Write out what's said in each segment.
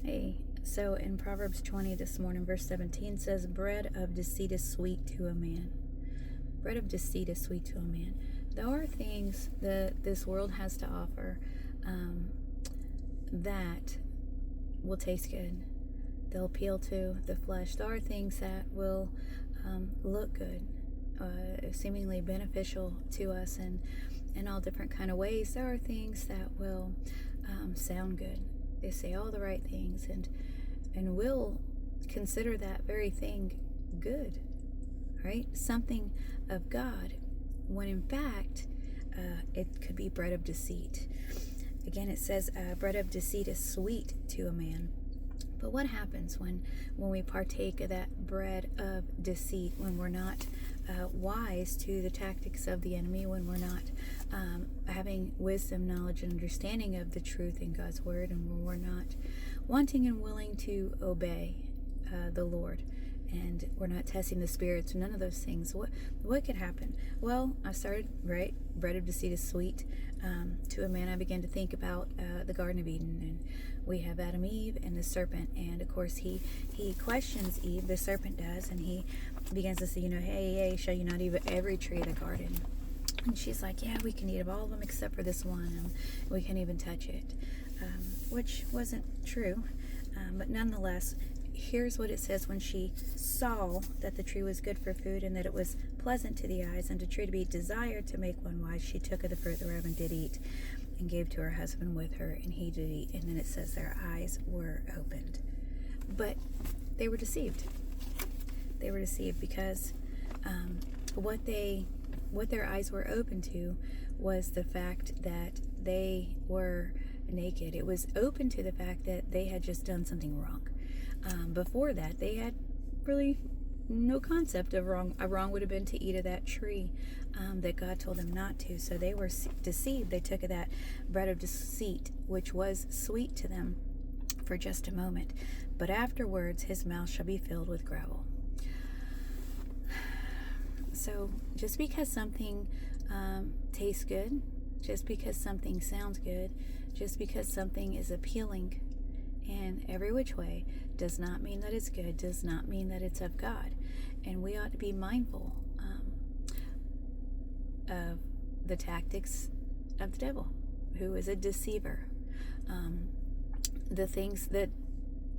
Hey, so in Proverbs 20 this morning, verse 17 says, bread of deceit is sweet to a man. Bread of deceit is sweet to a man. There are things that this world has to offer that will taste good. They'll appeal to the flesh. There are things that will look good, seemingly beneficial to us in all different kind of ways. There are things that will sound good. They say all the right things, and we'll consider that very thing good, right? Something of God, when in fact it could be bread of deceit. Again, it says bread of deceit is sweet to a man. But what happens when we partake of that bread of deceit, when we're not wise to the tactics of the enemy, when we're not having wisdom, knowledge, and understanding of the truth in God's word, and when we're not wanting and willing to obey the Lord, and we're not testing the spirits, none of those things, what could happen? Well, I started, right, bread of deceit is sweet to a man. I began to think about the Garden of Eden, and we have Adam, Eve, and the serpent, and of course he questions Eve, the serpent does, and he begins to say, hey, shall you not eat of every tree of the garden? And she's like, yeah, we can eat of all of them except for this one, and we can't even touch it, which wasn't true, but nonetheless, here's what it says. When she saw that the tree was good for food, and that it was pleasant to the eyes, and a tree to be desired to make one wise, she took of the fruit thereof and did eat, and gave to her husband with her, and he did eat. And then it says their eyes were opened. But they were deceived. They were deceived because what their eyes were open to was the fact that they were naked. It was open to the fact that they had just done something wrong. Before that, they had really no concept of wrong. A wrong would have been to eat of that tree that God told them not to. So they were deceived. They took of that bread of deceit, which was sweet to them for just a moment. But afterwards, his mouth shall be filled with gravel. So just because something tastes good, just because something sounds good, just because something is appealing in every which way, does not mean that it's good, does not mean that it's of God. And we ought to be mindful of the tactics of the devil, who is a deceiver. The things that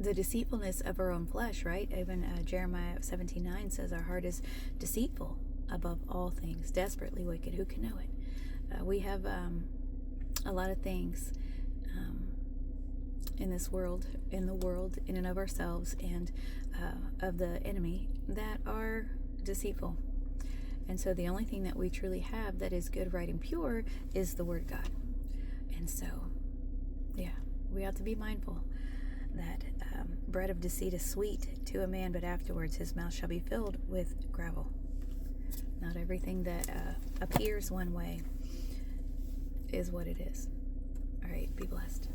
the deceitfulness of our own flesh, right? Even Jeremiah 17:9 says our heart is deceitful above all things, desperately wicked. Who can know it? We have a lot of things in this world, in and of ourselves, and of the enemy, that are deceitful. And so the only thing that we truly have that is good, right, and pure is the Word of God. And so, yeah, we ought to be mindful that bread of deceit is sweet to a man, but afterwards his mouth shall be filled with gravel. Not everything that appears one way is what it is. All right, be blessed.